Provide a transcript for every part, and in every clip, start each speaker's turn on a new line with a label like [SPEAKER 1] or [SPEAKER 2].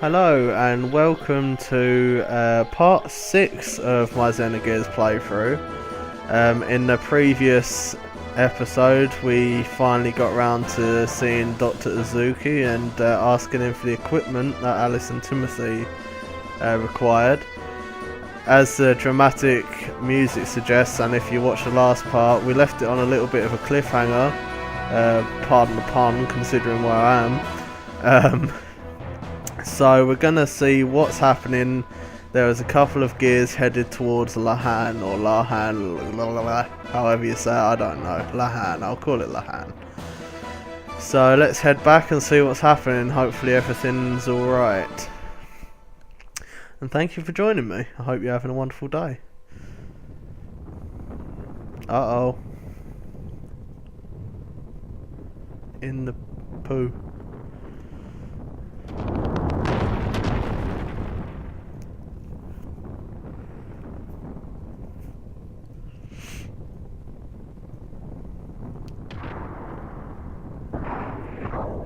[SPEAKER 1] Hello and welcome to part 6 of my Xenogears playthrough. In the previous episode we finally got round to seeing Dr. Uzuki and asking him for the equipment that Alice and Timothy required. As the dramatic music suggests, and if you watch the last part, we left it on a little bit of a cliffhanger, pardon the pun considering where I am. So we're gonna see what's happening. There is a couple of gears headed towards Lahan, or Lahan, however you say it, I don't know. Lahan, I'll call it Lahan. So let's head back and see what's happening. Hopefully everything's alright. And thank you for joining me. I hope you're having a wonderful day. Uh-oh. In the poo.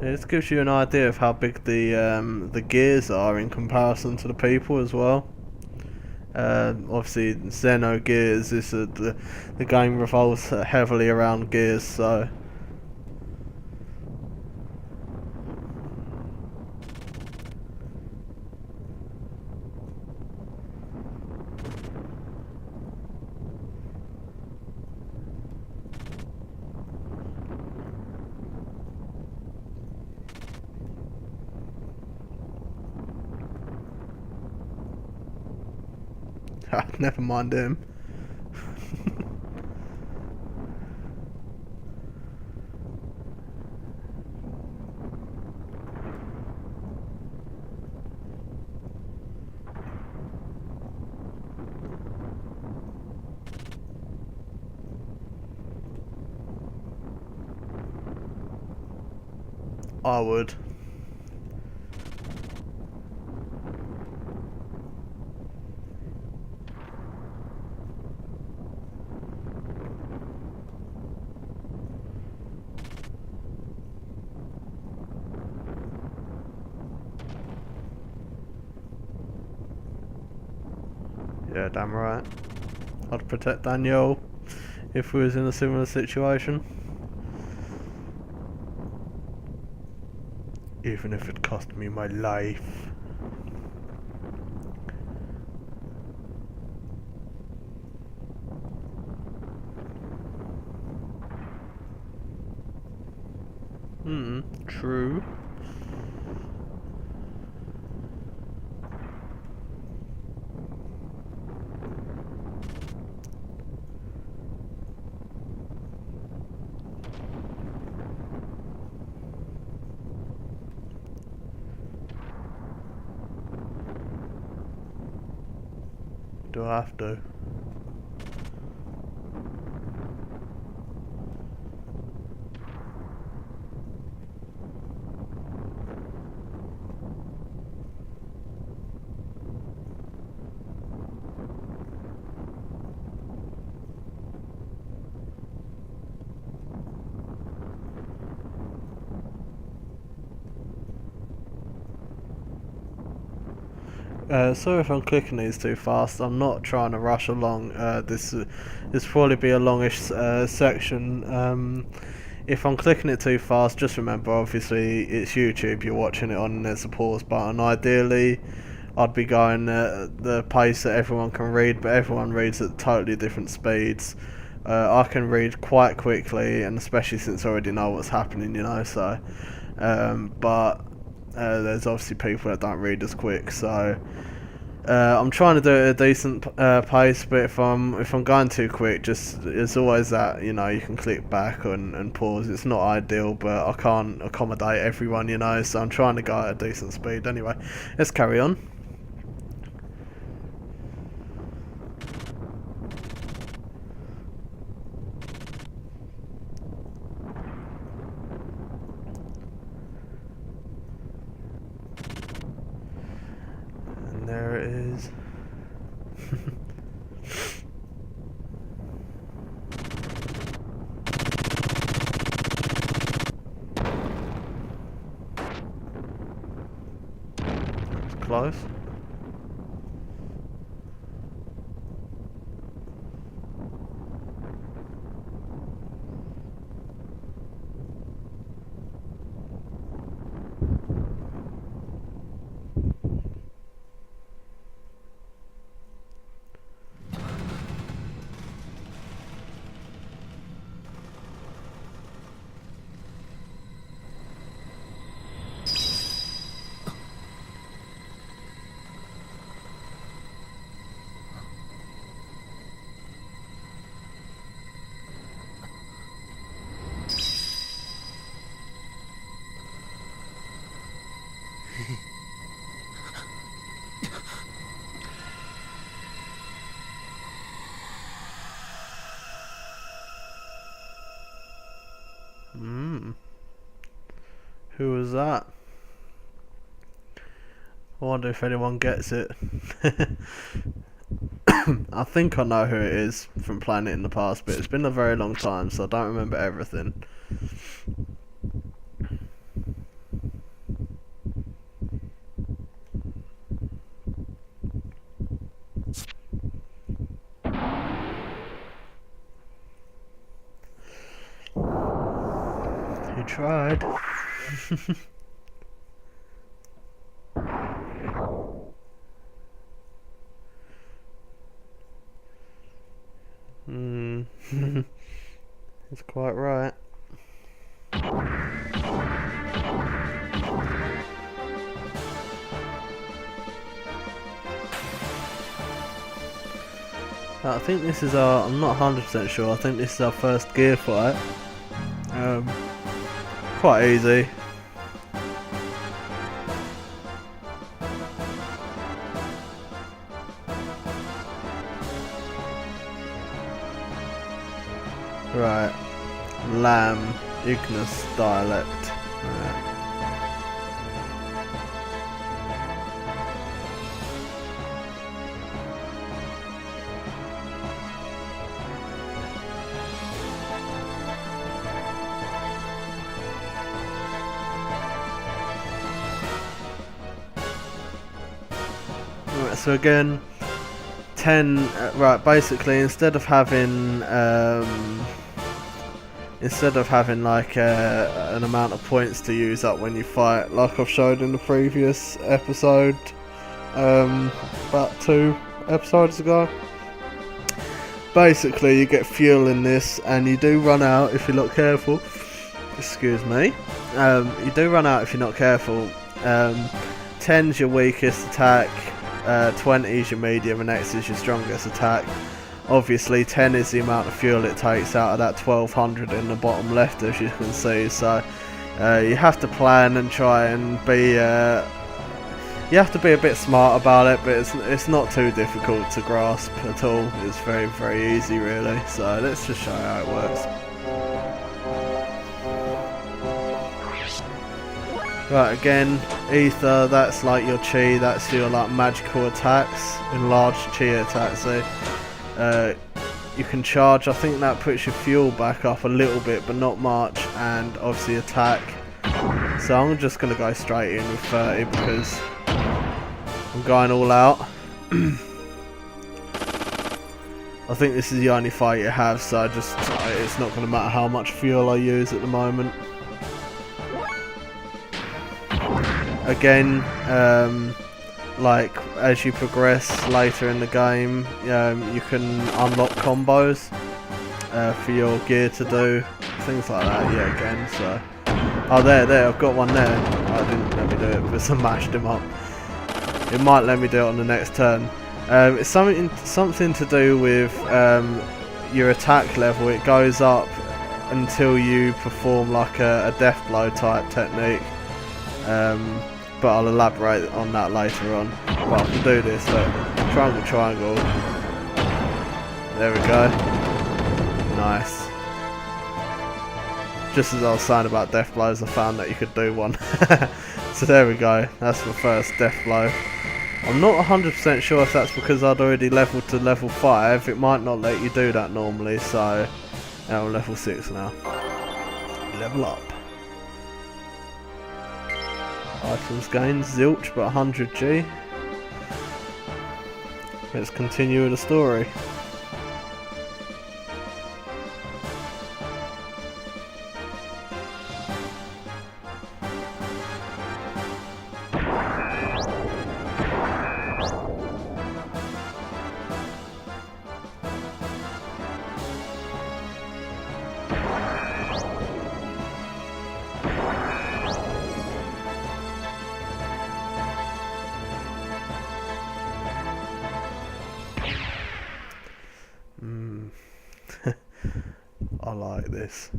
[SPEAKER 1] This gives you an idea of how big the gears are in comparison to the people as well. Obviously, Xenogears is the game revolves heavily around gears, so. Never mind him. I would. Yeah, damn right. I'd protect Daniel if we was in a similar situation. Even if it cost me my life. True. Do I have to? Sorry if I'm clicking these too fast. I'm not trying to rush along. This probably be a longish section. If I'm clicking it too fast, just remember, obviously it's YouTube. You're watching it on, and there's a pause button. Ideally, I'd be going at the pace that everyone can read, but everyone reads at totally different speeds. I can read quite quickly, and especially since I already know what's happening, you know. So, but there's obviously people that don't read as quick, so I'm trying to do it at a decent pace. But if I'm going too quick, just it's always that, you know, you can click back and pause. It's not ideal, but I can't accommodate everyone, you know, so I'm trying to go at a decent speed. Anyway, let's carry on. There it is. close. Who was that? I wonder if anyone gets it. I think I know who it is from playing it in the past, but it's been a very long time, so I don't remember everything. You tried. It's quite right. I think this is our, I'm not 100% sure, I think this is our first gear fight. Quite easy. Right, Lamb, Ignis dialect. Right. Right, so again, 10. Right, basically, instead of having like an amount of points to use up when you fight, like I've showed in the previous episode, about 2 episodes ago. Basically, you get fuel in this, and you do run out if you're not careful. Excuse me. You do run out if you're not careful. 10's your weakest attack, 20 is your medium, and X is your strongest attack. Obviously 10 is the amount of fuel it takes out of that 1200 in the bottom left, as you can see, so you have to plan and try and be you have to be a bit smart about it, but it's not too difficult to grasp at all. It's very, very easy really, so let's just show you how it works. Right, again, Ether, that's like your chi, that's your like magical attacks, enlarged chi attacks. So you can charge, I think that puts your fuel back up a little bit, but not much, and obviously attack. So I'm just going to go straight in with 30 because I'm going all out. I think this is the only fight you have, so it's not going to matter how much fuel I use at the moment. Again, like as you progress later in the game, you can unlock combos for your gear to do things like that. Yeah, again. So, oh, there, I've got one there. I didn't let me do it because I mashed him up. It might let me do it on the next turn. It's something to do with your attack level. It goes up until you perform like a death blow type technique. But I'll elaborate on that later on. But I can do this, look, triangle. There we go. Nice. Just as I was saying about death blows, I found that you could do one. So there we go, that's my first death blow. I'm not 100% sure if that's because I'd already leveled to level 5. It might not let you do that normally, so now I'm level 6 now. Level up. Items gained, zilch, but 100G. Let's continue with the story. I like this.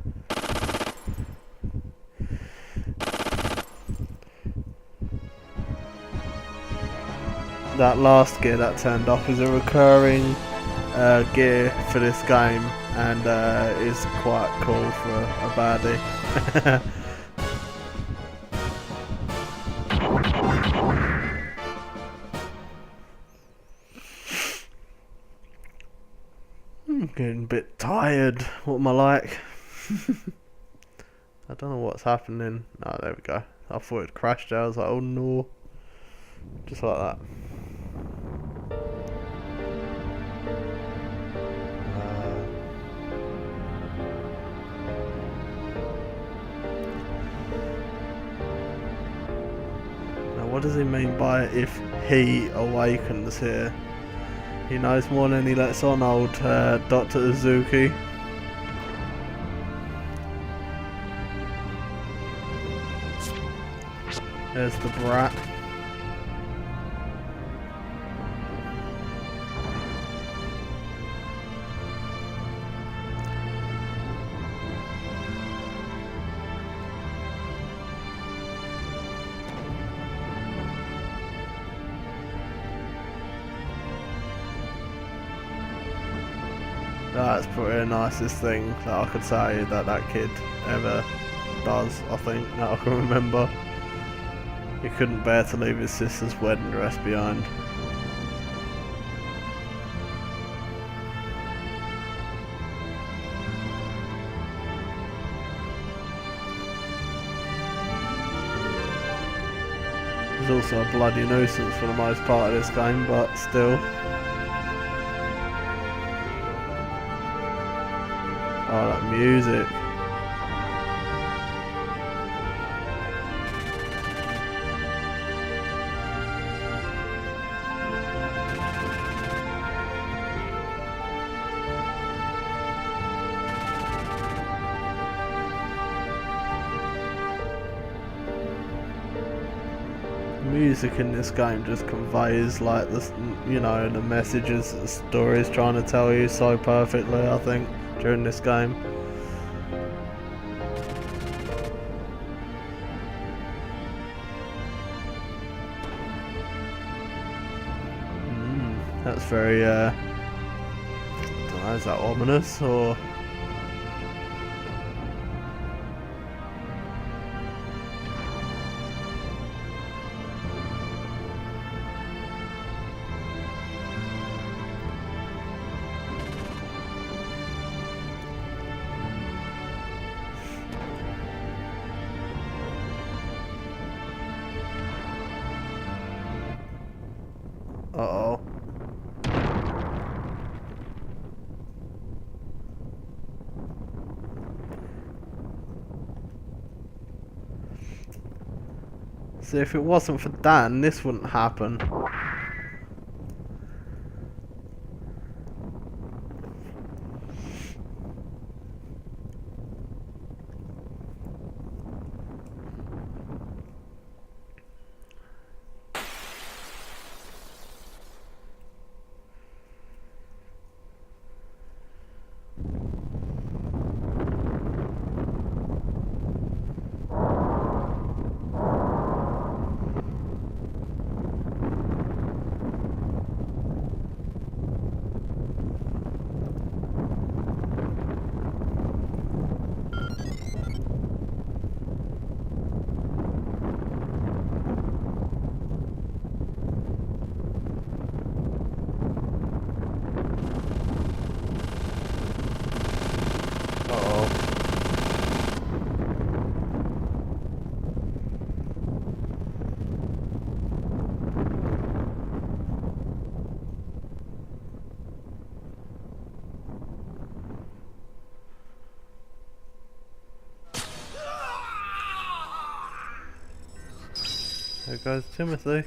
[SPEAKER 1] That last gear that turned off is a recurring gear for this game, and is quite cool for a baddie. I'm getting a bit tired. What am I like? I don't know what's happening. Oh, there we go. I thought it crashed there. I was like, oh no. Just like that. Now, what does he mean by if he awakens here? He knows more than he lets on, old Dr. Uzuki. There's the brat. That's probably the nicest thing that I could say that kid ever does, I think, that I can remember. He couldn't bear to leave his sister's wedding dress behind. He's also a bloody nuisance for the most part of this game, but still. Oh, that music. Music in this game just conveys like this, you know, the messages the story is trying to tell you so perfectly, I think, during this game. That's very I don't know, is that ominous or? Uh-oh. See, if it wasn't for Dan, this wouldn't happen. There goes Timothy.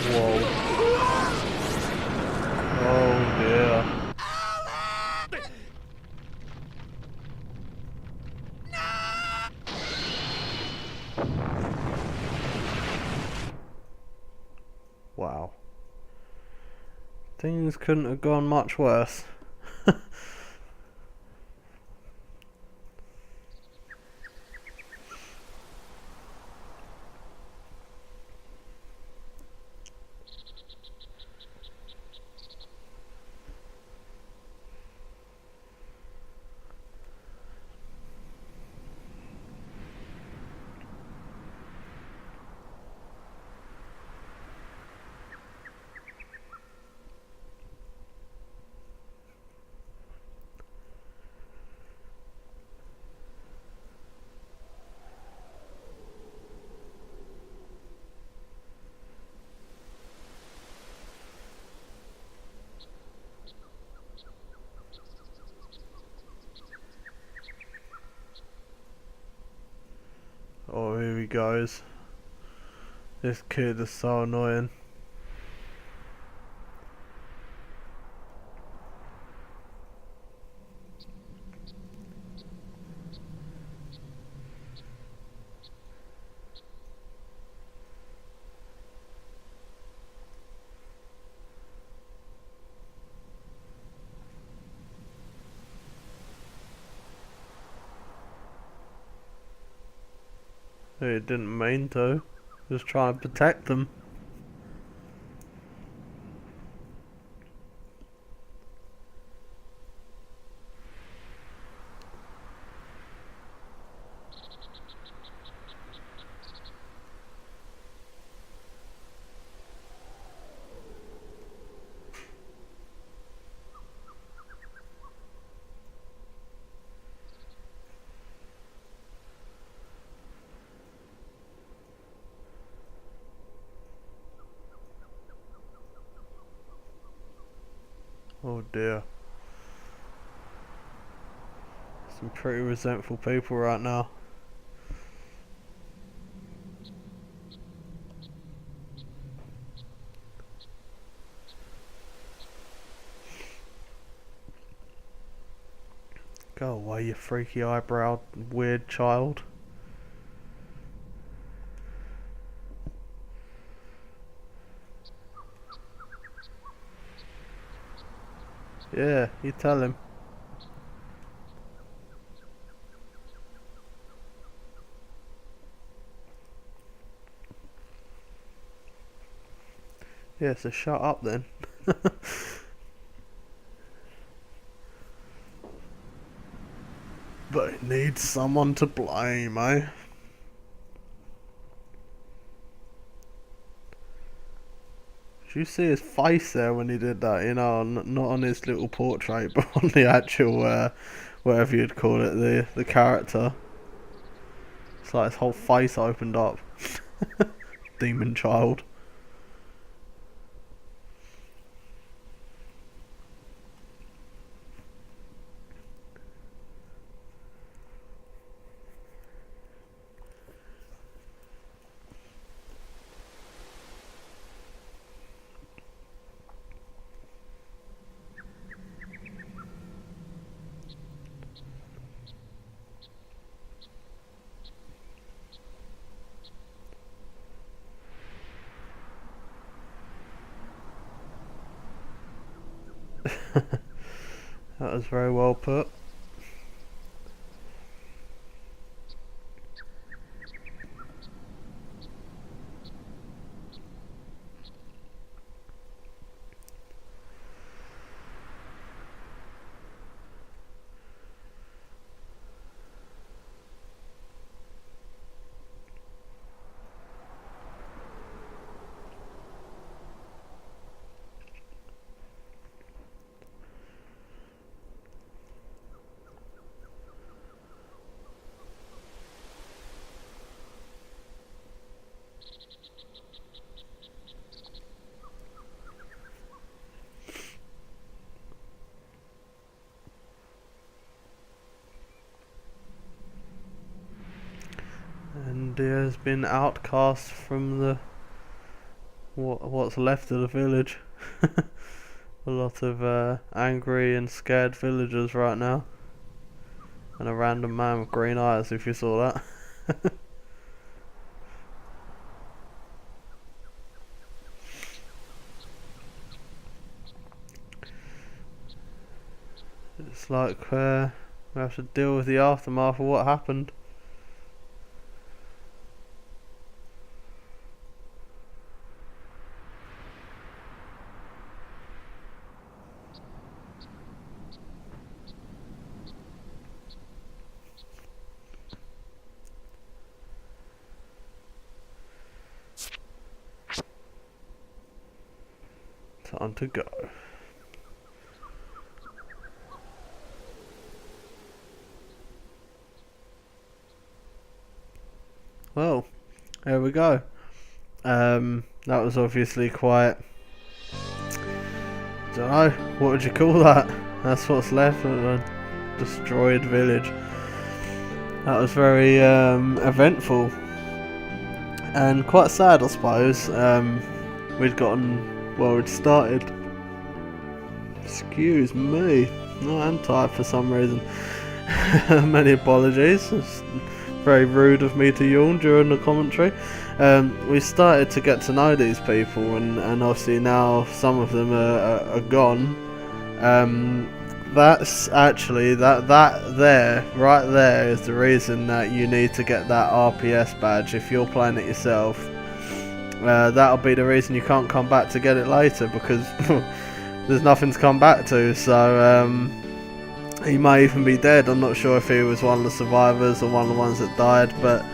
[SPEAKER 1] Whoa. Oh dear. Wow. Things couldn't have gone much worse. Oh, here he goes. This kid is so annoying. He didn't mean to. Just trying to protect them. Oh dear. Some pretty resentful people right now. Go away, you freaky eyebrowed weird child. Yeah, you tell him. Yeah, so shut up then. But it needs someone to blame, eh? Did you see his face there when he did that? You know, not on his little portrait, but on the actual, whatever you'd call it, the character. It's like his whole face opened up. Demon child. That was very well put. Everybody has been outcast from the what's left of the village. A lot of angry and scared villagers right now. And a random man with green eyes, if you saw that. It's like we have to deal with the aftermath of what happened. Time to go. Well, there we go. That was obviously quite... don't know, what would you call that? That's what's left of a destroyed village. That was very eventful. And quite sad, I suppose. We'd started... Excuse me. No, I'm tired for some reason. Many apologies. It's very rude of me to yawn during the commentary. We started to get to know these people, and obviously now some of them are gone. That's actually right there is the reason that you need to get that RPS badge if you're playing it yourself. That'll be the reason you can't come back to get it later, because there's nothing to come back to. So he may even be dead. I'm not sure if he was one of the survivors or one of the ones that died, but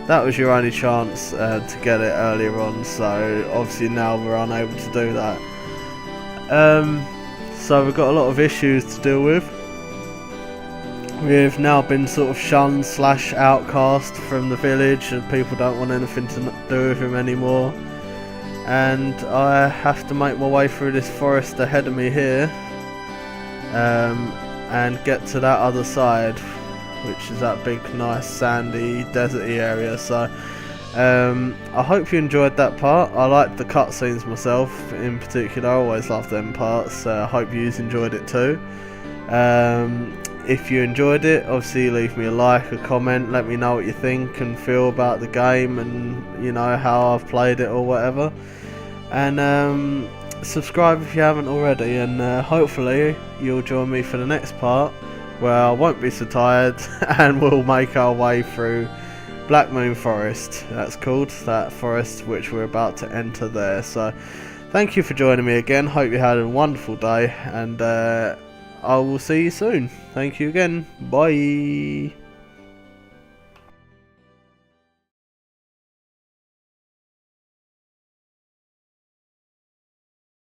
[SPEAKER 1] that was your only chance to get it earlier on. So obviously now we're unable to do that. So we've got a lot of issues to deal with. We've now been sort of shunned / outcast from the village, and people don't want anything to do with him anymore. And I have to make my way through this forest ahead of me here, and get to that other side, which is that big, nice, sandy, deserty area. So I hope you enjoyed that part. I liked the cutscenes myself in particular. I always love them parts. I hope you enjoyed it too. If you enjoyed it, obviously leave me a like, a comment, let me know what you think and feel about the game, and you know how I've played it or whatever. And subscribe if you haven't already, and hopefully you'll join me for the next part, where I won't be so tired and we'll make our way through Black Moon Forest. That's called, that forest which we're about to enter there. So thank you for joining me again. Hope you had a wonderful day, and I will see you soon. Thank you again. Bye.